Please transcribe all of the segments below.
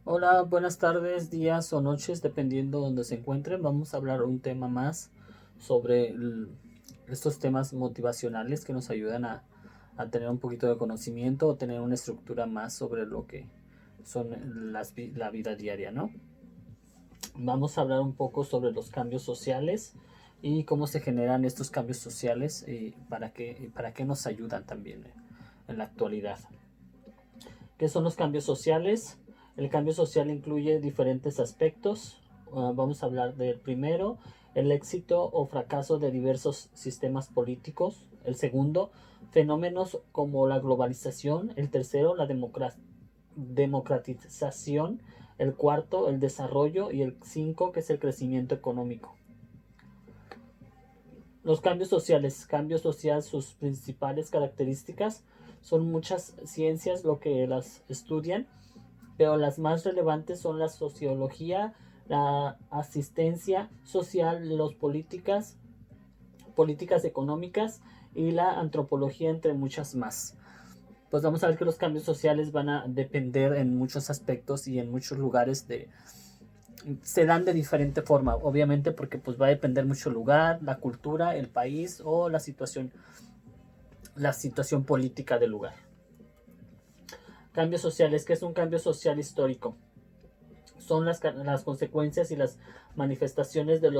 Hola, buenas tardes, días o noches, dependiendo de donde se encuentren. Vamos a hablar un tema más sobre estos temas motivacionales que nos ayudan a tener un poquito de conocimiento o tener una estructura más sobre lo que son la vida diaria, ¿no? Vamos a hablar un poco sobre los cambios sociales y cómo se generan estos cambios sociales y para qué nos ayudan también en la actualidad. ¿Qué son los cambios sociales? El cambio social incluye diferentes aspectos. Vamos a hablar del primero, el éxito o fracaso de diversos sistemas políticos. El segundo, fenómenos como la globalización. El tercero, la democratización. El cuarto, el desarrollo. Y el cinco, que es el crecimiento económico. Los cambios sociales. Cambio social, sus principales características. Son muchas ciencias lo que las estudian, pero las más relevantes son la sociología, la asistencia social, las políticas económicas y la antropología, entre muchas más. Pues vamos a ver que los cambios sociales van a depender en muchos aspectos y en muchos lugares se dan de diferente forma, obviamente porque pues va a depender mucho el lugar, la cultura, el país o la situación política del lugar. Cambios sociales, ¿qué es un cambio social histórico? Son las consecuencias y las manifestaciones de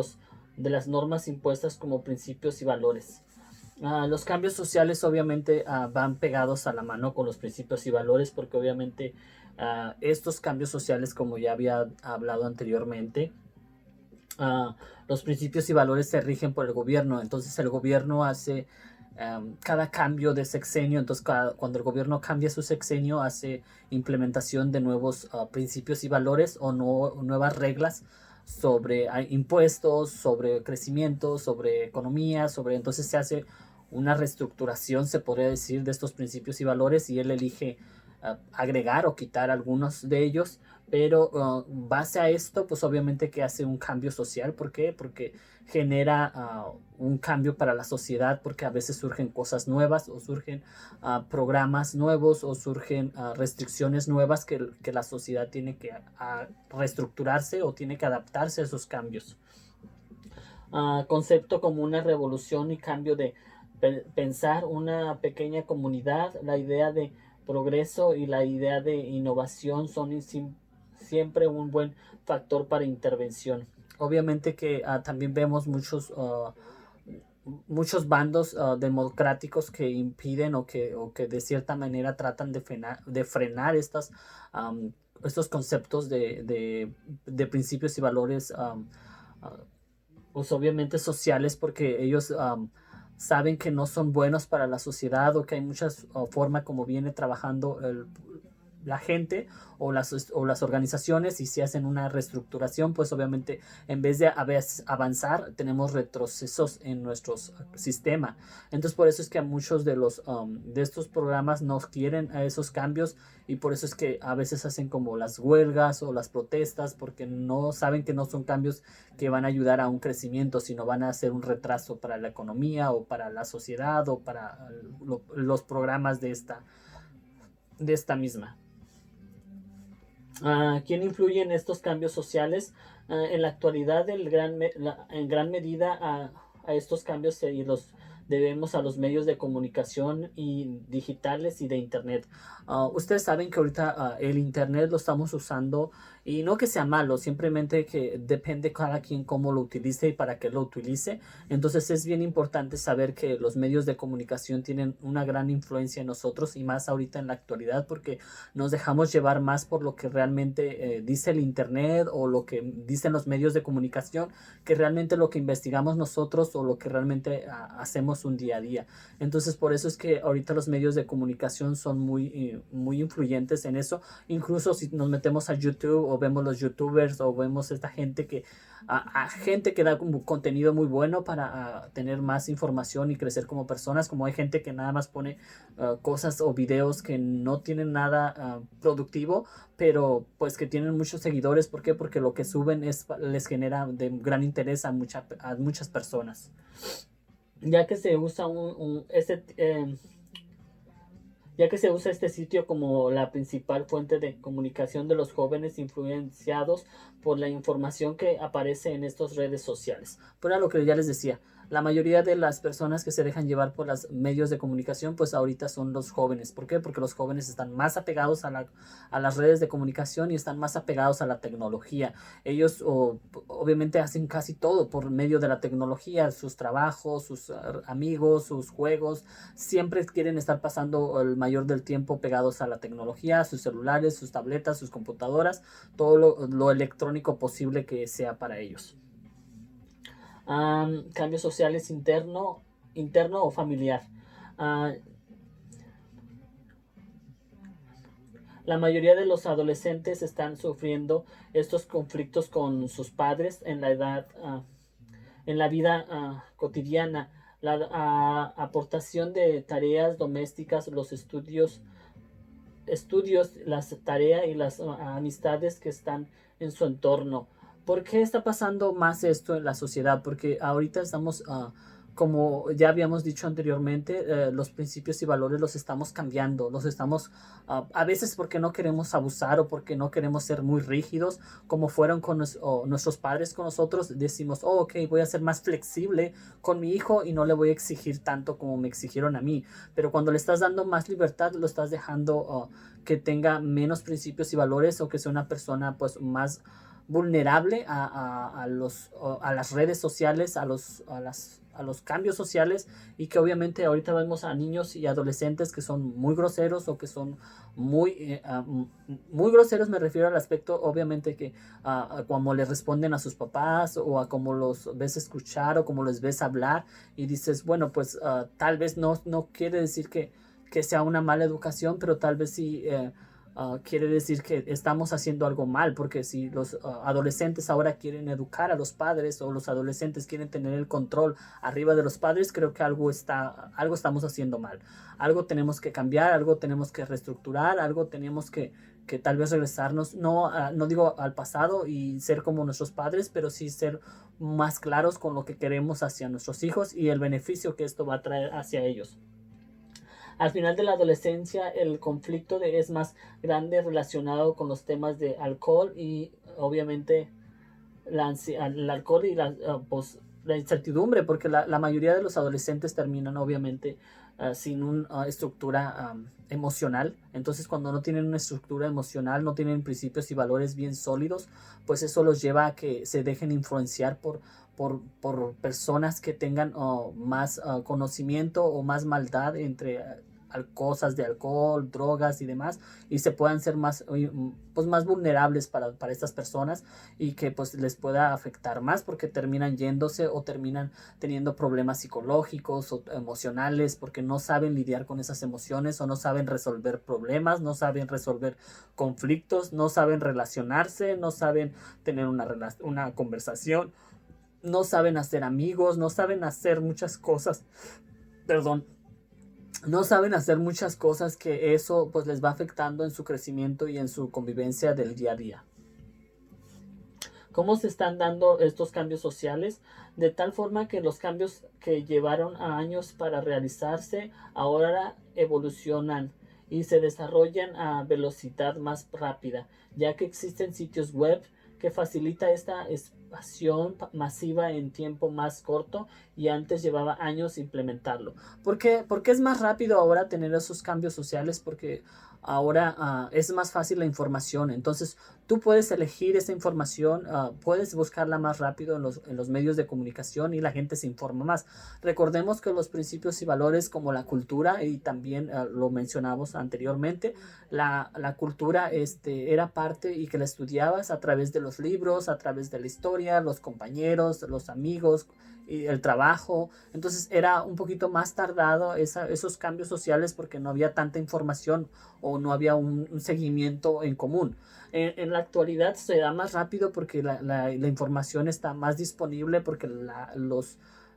las normas impuestas como principios y valores. Los cambios sociales obviamente van pegados a la mano con los principios y valores porque obviamente estos cambios sociales, como ya había hablado anteriormente, uh, los principios y valores se rigen por el gobierno. Entonces el gobierno hace cada cambio de sexenio. Entonces cuando el gobierno cambia su sexenio, hace implementación de nuevos principios y valores o nuevas reglas sobre impuestos, sobre crecimiento, sobre economía, entonces se hace una reestructuración, se podría decir, de estos principios y valores, y él elige agregar o quitar algunos de ellos, pero base a esto, pues obviamente que hace un cambio social. ¿Por qué? Porque genera un cambio para la sociedad, porque a veces surgen cosas nuevas o surgen programas nuevos o surgen restricciones nuevas que la sociedad tiene que reestructurarse o tiene que adaptarse a esos cambios. Concepto como una revolución y cambio de pensar una pequeña comunidad, la idea de progreso y la idea de innovación son siempre un buen factor para intervención. Obviamente que también vemos muchos bandos democráticos que impiden o que de cierta manera tratan de frenar estos conceptos de principios y valores pues obviamente sociales, porque ellos saben que no son buenos para la sociedad o que hay muchas formas como viene trabajando la gente o las organizaciones, y si hacen una reestructuración, pues obviamente en vez de avanzar tenemos retrocesos en nuestro sistema. Entonces por eso es que a muchos de estos programas no quieren a esos cambios, y por eso es que a veces hacen como las huelgas o las protestas, porque no saben que no son cambios que van a ayudar a un crecimiento, sino van a hacer un retraso para la economía o para la sociedad o para los programas de esta misma. ¿Quién influye en estos cambios sociales? En la actualidad, en gran medida a estos cambios y los debemos a los medios de comunicación y digitales y de internet. Ustedes saben que ahorita el internet lo estamos usando, y no que sea malo, simplemente que depende cada quien cómo lo utilice y para qué lo utilice. Entonces es bien importante saber que los medios de comunicación tienen una gran influencia en nosotros, y más ahorita en la actualidad, porque nos dejamos llevar más por lo que realmente dice el internet o lo que dicen los medios de comunicación, que realmente lo que investigamos nosotros o lo que realmente hacemos un día a día. Entonces por eso es que ahorita los medios de comunicación son muy influyentes en eso. Incluso si nos metemos a YouTube o vemos los youtubers o vemos esta gente a gente que da como contenido muy bueno para tener más información y crecer como personas, como hay gente que nada más pone cosas o videos que no tienen nada productivo, pero pues que tienen muchos seguidores. ¿Por qué? Porque lo que suben les genera de gran interés a muchas personas. Ya que se usa ya que se usa este sitio como la principal fuente de comunicación de los jóvenes influenciados por la información que aparece en estas redes sociales. Pero era lo que ya les decía, la mayoría de las personas que se dejan llevar por los medios de comunicación, pues ahorita son los jóvenes. ¿Por qué? Porque los jóvenes están más apegados a las redes de comunicación y están más apegados a la tecnología. Ellos obviamente hacen casi todo por medio de la tecnología, sus trabajos, sus amigos, sus juegos. Siempre quieren estar pasando el mayor del tiempo pegados a la tecnología, sus celulares, sus tabletas, sus computadoras, todo lo electrónico posible que sea para ellos. Cambios sociales interno o familiar. La mayoría de los adolescentes están sufriendo estos conflictos con sus padres en la vida cotidiana. La aportación de tareas domésticas, los estudios, las tareas y las amistades que están en su entorno. ¿Por qué está pasando más esto en la sociedad? Porque ahorita estamos, como ya habíamos dicho anteriormente, los principios y valores los estamos cambiando, los estamos, a veces porque no queremos abusar o porque no queremos ser muy rígidos, como fueron con nuestros padres con nosotros, decimos, oh, ok, voy a ser más flexible con mi hijo y no le voy a exigir tanto como me exigieron a mí. Pero cuando le estás dando más libertad, lo estás dejando que tenga menos principios y valores o que sea una persona pues más vulnerable a las redes sociales, a los cambios sociales, y que obviamente ahorita vemos a niños y adolescentes que son muy groseros o que son muy groseros. Me refiero al aspecto obviamente que como les responden a sus papás o a cómo los ves escuchar o cómo les ves hablar y dices, bueno, pues tal vez no quiere decir que sea una mala educación, pero tal vez sí quiere decir que estamos haciendo algo mal, porque si los adolescentes ahora quieren educar a los padres o los adolescentes quieren tener el control arriba de los padres, creo que algo estamos haciendo mal. Algo tenemos que cambiar, algo tenemos que reestructurar, algo tenemos que tal vez regresarnos, no digo al pasado y ser como nuestros padres, pero sí ser más claros con lo que queremos hacia nuestros hijos y el beneficio que esto va a traer hacia ellos. Al final de la adolescencia, el conflicto es más grande relacionado con los temas de alcohol y obviamente el alcohol y pues, la incertidumbre, porque la mayoría de los adolescentes terminan obviamente sin una estructura emocional. Entonces, cuando no tienen una estructura emocional, no tienen principios y valores bien sólidos, pues eso los lleva a que se dejen influenciar por personas que tengan más conocimiento o más maldad entre cosas de alcohol, drogas y demás, y se puedan ser más vulnerables para estas personas y que pues les pueda afectar más porque terminan yéndose o terminan teniendo problemas psicológicos o emocionales porque no saben lidiar con esas emociones o no saben resolver problemas, no saben resolver conflictos, no saben relacionarse, no saben tener una conversación, no saben hacer amigos, no saben hacer muchas cosas, no saben hacer muchas cosas que eso pues les va afectando en su crecimiento y en su convivencia del día a día. ¿Cómo se están dando estos cambios sociales? De tal forma que los cambios que llevaron a años para realizarse ahora evolucionan y se desarrollan a velocidad más rápida, ya que existen sitios web que facilita esta expansión masiva en tiempo más corto y antes llevaba años implementarlo. ¿Por qué es más rápido ahora tener esos cambios sociales? Porque ahora es más fácil la información. Entonces tú puedes elegir esa información, puedes buscarla más rápido en los medios de comunicación y la gente se informa más. Recordemos que los principios y valores como la cultura, y también lo mencionamos anteriormente, la cultura era parte y que la estudiabas a través de los libros, a través de la historia, los compañeros, los amigos y el trabajo. Entonces era un poquito más tardado esos cambios sociales porque no había tanta información o no había un seguimiento en común. En la actualidad se da más rápido porque la información está más disponible porque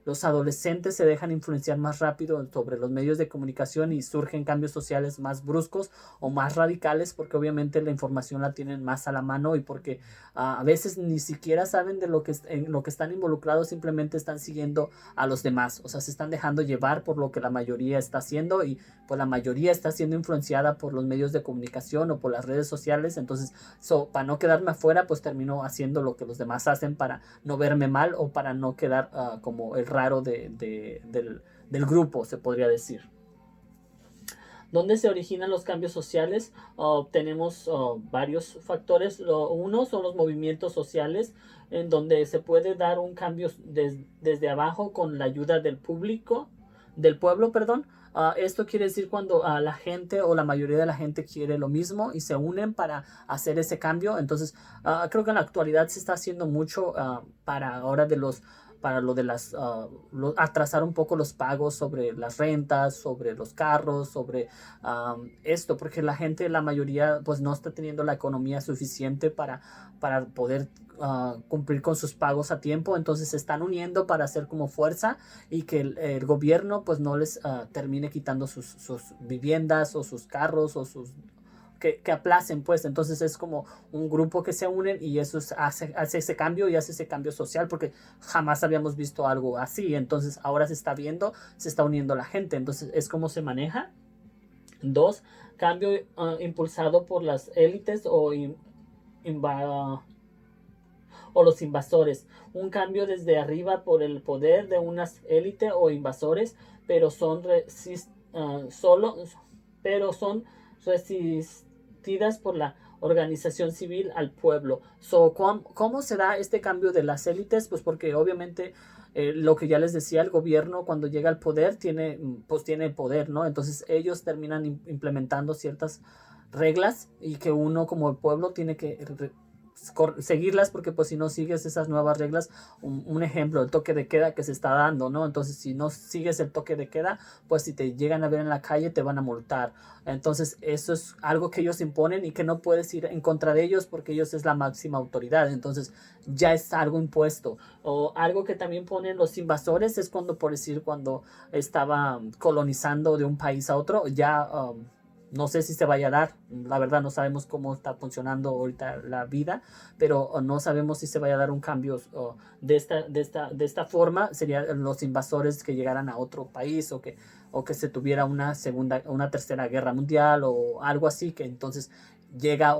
los adolescentes se dejan influenciar más rápido sobre los medios de comunicación y surgen cambios sociales más bruscos o más radicales porque obviamente la información la tienen más a la mano y porque a veces ni siquiera saben de en lo que están involucrados, simplemente están siguiendo a los demás, o sea, se están dejando llevar por lo que la mayoría está haciendo y pues la mayoría está siendo influenciada por los medios de comunicación o por las redes sociales, entonces para no quedarme afuera pues termino haciendo lo que los demás hacen para no verme mal o para no quedar como el raro del grupo, se podría decir. ¿Dónde se originan los cambios sociales? Tenemos varios factores. Uno son los movimientos sociales, en donde se puede dar un cambio desde abajo con la ayuda del pueblo, perdón. Esto quiere decir cuando la gente o la mayoría de la gente quiere lo mismo y se unen para hacer ese cambio. Entonces, creo que en la actualidad se está haciendo mucho para lo de atrasar un poco los pagos sobre las rentas, sobre los carros, sobre esto, porque la mayoría, pues no está teniendo la economía suficiente para poder cumplir con sus pagos a tiempo, entonces se están uniendo para hacer como fuerza y que el gobierno pues no les termine quitando sus viviendas o sus carros o que aplacen, pues. Entonces es como un grupo que se unen y eso hace ese cambio y hace ese cambio social porque jamás habíamos visto algo así. Entonces ahora se está viendo, se está uniendo la gente. Entonces es como se maneja. Dos, cambio impulsado por las élites o los invasores. Un cambio desde arriba por el poder de unas élites o invasores, pero son resistidas por la organización civil al pueblo. ¿Cómo se da este cambio de las élites? Pues porque obviamente lo que ya les decía, el gobierno cuando llega al poder tiene poder, ¿no? Entonces ellos terminan implementando ciertas reglas y que uno como el pueblo tiene que seguirlas porque pues si no sigues esas nuevas reglas, un ejemplo, el toque de queda que se está dando, ¿no? Entonces si no sigues el toque de queda, pues si te llegan a ver en la calle te van a multar. Entonces eso es algo que ellos imponen y que no puedes ir en contra de ellos porque ellos es la máxima autoridad, entonces ya es algo impuesto. O algo que también ponen los invasores es cuando estaba colonizando de un país a otro, ya no sé si se vaya a dar, la verdad no sabemos cómo está funcionando ahorita la vida, pero no sabemos si se vaya a dar un cambio de esta forma. Serían los invasores que llegaran a otro país o que se tuviera una tercera guerra mundial o algo así, que entonces llega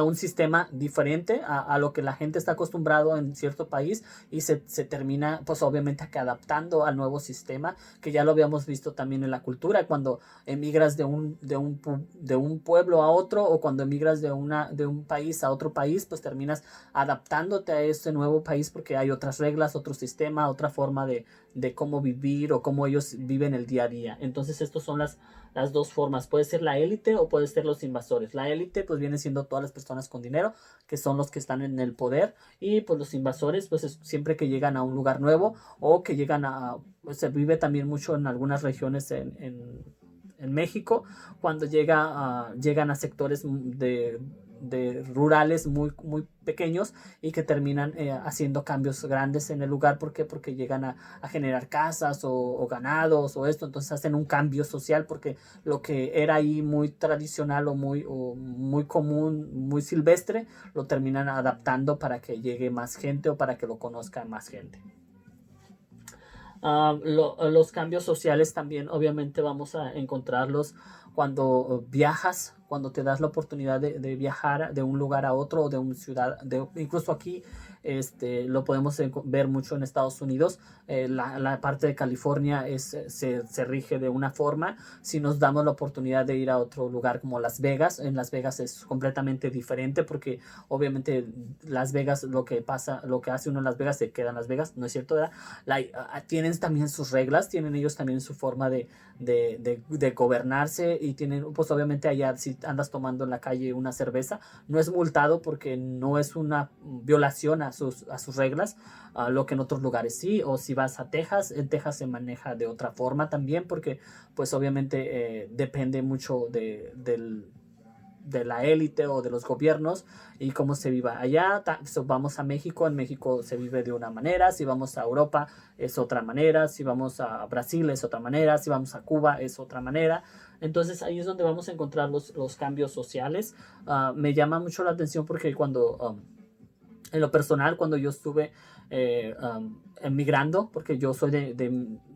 un sistema diferente a lo que la gente está acostumbrado en cierto país y se termina pues obviamente adaptando al nuevo sistema, que ya lo habíamos visto también en la cultura cuando emigras de un pueblo a otro o cuando emigras de un país a otro país, pues terminas adaptándote a este nuevo país porque hay otras reglas, otro sistema, otra forma de cómo vivir o cómo ellos viven el día a día. Entonces estas son las dos formas, puede ser la élite o puede ser los invasores. La élite pues viene siendo todas las personas con dinero, que son los que están en el poder, y pues los invasores pues es siempre que llegan a un lugar nuevo o que llegan pues, se vive también mucho en algunas regiones en México, cuando llegan a sectores de rurales muy pequeños y que terminan haciendo cambios grandes en el lugar. ¿Por qué? Porque llegan a generar casas o ganados o esto, entonces hacen un cambio social porque lo que era ahí muy tradicional o muy común, muy silvestre, lo terminan adaptando para que llegue más gente o para que lo conozca más gente. Los cambios sociales también obviamente vamos a encontrarlos cuando viajas, cuando te das la oportunidad de viajar de un lugar a otro o de una ciudad, incluso aquí lo podemos ver mucho en Estados Unidos. La parte de California se rige de una forma. Si nos damos la oportunidad de ir a otro lugar como Las Vegas, en Las Vegas es completamente diferente porque obviamente Las Vegas, lo que hace uno en Las Vegas se queda en Las Vegas, ¿no es cierto? Tienen también sus reglas, tienen ellos también su forma de gobernarse y tienen, pues obviamente allá si andas tomando en la calle una cerveza, no es multado porque no es una violación a sus reglas, lo que en otros lugares sí. O si vas a Texas, en Texas se maneja de otra forma también porque pues obviamente depende mucho de la élite o de los gobiernos y cómo se vive allá. Vamos a México, en México se vive de una manera, si vamos a Europa es otra manera, si vamos a Brasil es otra manera, si vamos a Cuba es otra manera. Entonces ahí es donde vamos a encontrar los cambios sociales. Me llama mucho la atención porque en lo personal, cuando yo estuve emigrando, porque yo soy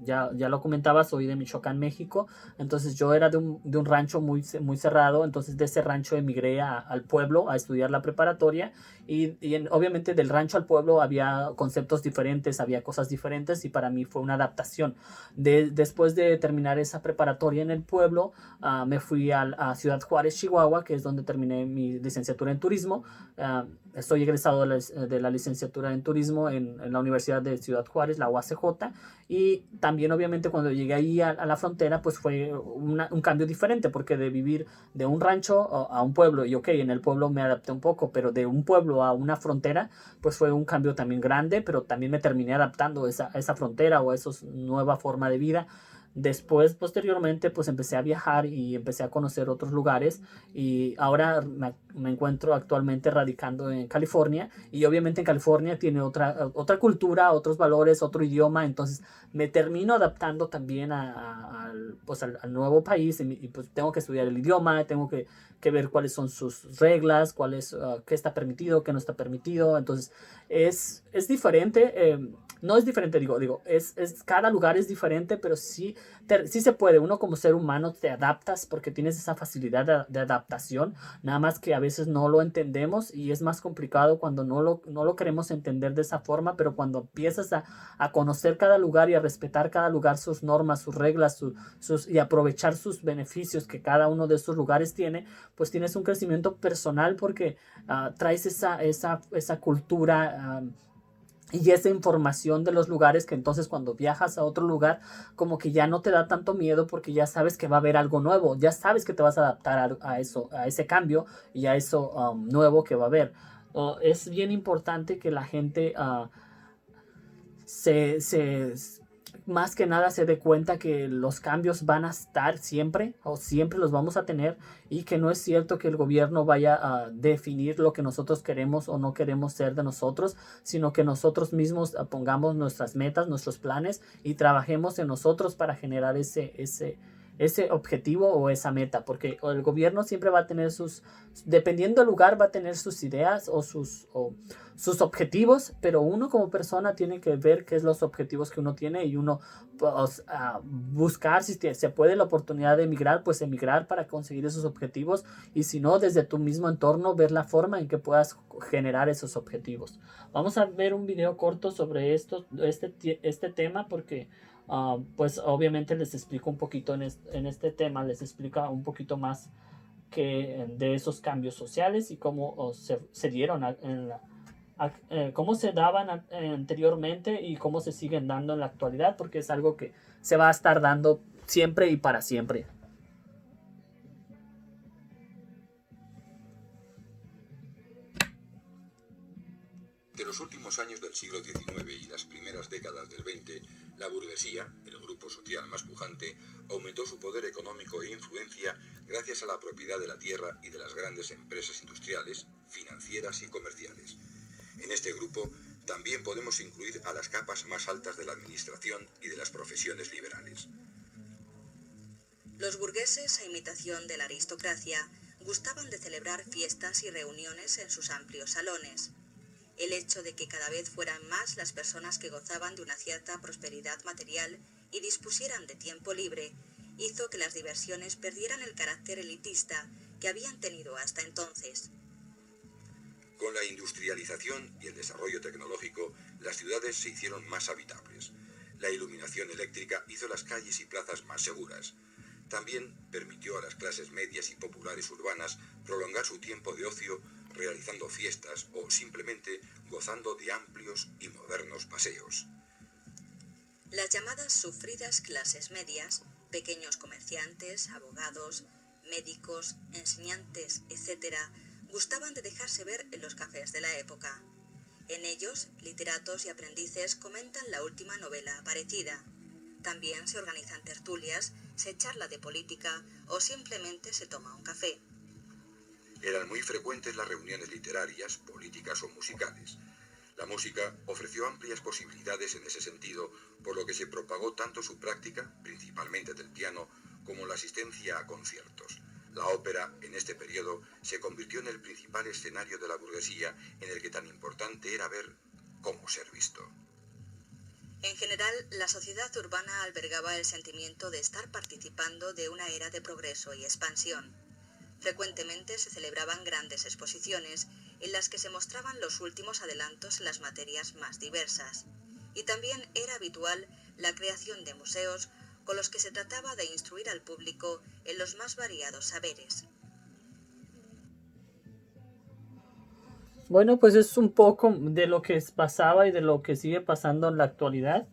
ya lo comentaba, soy de Michoacán, México, entonces yo era de un rancho muy cerrado, entonces de ese rancho emigré al pueblo a estudiar la preparatoria obviamente del rancho al pueblo había conceptos diferentes, había cosas diferentes y para mí fue una adaptación. Después de terminar esa preparatoria en el pueblo, me fui a Ciudad Juárez, Chihuahua, que es donde terminé mi licenciatura en turismo. Soy egresado de la licenciatura en turismo en la Universidad de Ciudad Juárez, la UACJ, y también obviamente cuando llegué ahí a la frontera pues fue un cambio diferente, porque de vivir de un rancho a un pueblo, y ok, en el pueblo me adapté un poco, pero de un pueblo a una frontera pues fue un cambio también grande, pero también me terminé adaptando a esa frontera o a esa nueva forma de vida. Después, posteriormente, pues empecé a viajar y empecé a conocer otros lugares y ahora me encuentro actualmente radicando en California y obviamente en California tiene otra cultura, otros valores, otro idioma, entonces me termino adaptando también al nuevo país y pues tengo que estudiar el idioma, tengo que ver cuáles son sus reglas, qué está permitido, qué no está permitido, entonces es diferente. No es diferente, cada lugar es diferente, pero sí, sí se puede. Uno como ser humano te adaptas porque tienes esa facilidad de adaptación, nada más que a veces no lo entendemos y es más complicado cuando no lo queremos entender de esa forma, pero cuando empiezas a conocer cada lugar y a respetar cada lugar, sus normas, sus reglas, y aprovechar sus beneficios que cada uno de esos lugares tiene, pues tienes un crecimiento personal porque traes esa cultura. Y esa información de los lugares que entonces cuando viajas a otro lugar como que ya no te da tanto miedo porque ya sabes que va a haber algo nuevo, ya sabes que te vas a adaptar a eso, a ese cambio y a eso nuevo que va a haber. Es bien importante que la gente se, se, más que nada se dé cuenta que los cambios van a estar siempre o siempre los vamos a tener y que no es cierto que el gobierno vaya a definir lo que nosotros queremos o no queremos ser de nosotros, sino que nosotros mismos pongamos nuestras metas, nuestros planes y trabajemos en nosotros para generar ese objetivo o esa meta, porque el gobierno siempre va a tener dependiendo del lugar, va a tener sus ideas o sus objetivos, pero uno como persona tiene que ver qué es los objetivos que uno tiene y uno pues, buscar si se puede la oportunidad de emigrar, pues emigrar para conseguir esos objetivos y si no, desde tu mismo entorno, ver la forma en que puedas generar esos objetivos. Vamos a ver un video corto sobre este tema porque pues obviamente les explico un poquito en este tema, les explica un poquito más de esos cambios sociales y cómo se dieron cómo se daban anteriormente y cómo se siguen dando en la actualidad, porque es algo que se va a estar dando siempre y para siempre. De los últimos años del siglo XIX y las primeras décadas del XX, la burguesía, el grupo social más pujante, aumentó su poder económico e influencia gracias a la propiedad de la tierra y de las grandes empresas industriales, financieras y comerciales. En este grupo también podemos incluir a las capas más altas de la administración y de las profesiones liberales. Los burgueses, a imitación de la aristocracia, gustaban de celebrar fiestas y reuniones en sus amplios salones. El hecho de que cada vez fueran más las personas que gozaban de una cierta prosperidad material y dispusieran de tiempo libre, hizo que las diversiones perdieran el carácter elitista que habían tenido hasta entonces. Con la industrialización y el desarrollo tecnológico, las ciudades se hicieron más habitables. La iluminación eléctrica hizo las calles y plazas más seguras. También permitió a las clases medias y populares urbanas prolongar su tiempo de ocio realizando fiestas o simplemente gozando de amplios y modernos paseos. Las llamadas sufridas clases medias, pequeños comerciantes, abogados, médicos, enseñantes, etc., gustaban de dejarse ver en los cafés de la época. En ellos, literatos y aprendices comentan la última novela aparecida. También se organizan tertulias, se charla de política o simplemente se toma un café. Eran muy frecuentes las reuniones literarias, políticas o musicales. La música ofreció amplias posibilidades en ese sentido, por lo que se propagó tanto su práctica, principalmente del piano, como la asistencia a conciertos. La ópera, en este periodo, se convirtió en el principal escenario de la burguesía, en el que tan importante era ver cómo ser visto. En general, la sociedad urbana albergaba el sentimiento de estar participando de una era de progreso y expansión. Frecuentemente se celebraban grandes exposiciones en las que se mostraban los últimos adelantos en las materias más diversas. Y también era habitual la creación de museos con los que se trataba de instruir al público en los más variados saberes. Bueno, pues es un poco de lo que pasaba y de lo que sigue pasando en la actualidad.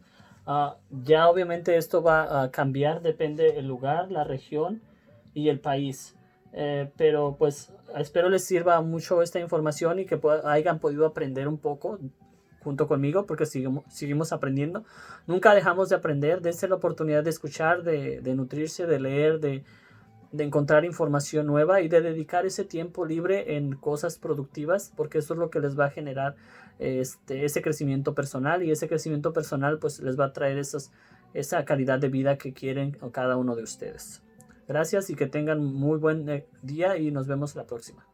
Ya obviamente esto va a cambiar, depende del lugar, la región y el país. Pero pues espero les sirva mucho esta información y que hayan podido aprender un poco junto conmigo, porque seguimos aprendiendo. Nunca dejamos de aprender. Dense la oportunidad de escuchar, de nutrirse, de leer, de encontrar información nueva y de dedicar ese tiempo libre en cosas productivas, porque eso es lo que les va a generar ese crecimiento personal, y ese crecimiento personal pues les va a traer esa calidad de vida que quieren a cada uno de ustedes. Gracias y que tengan muy buen día y nos vemos la próxima.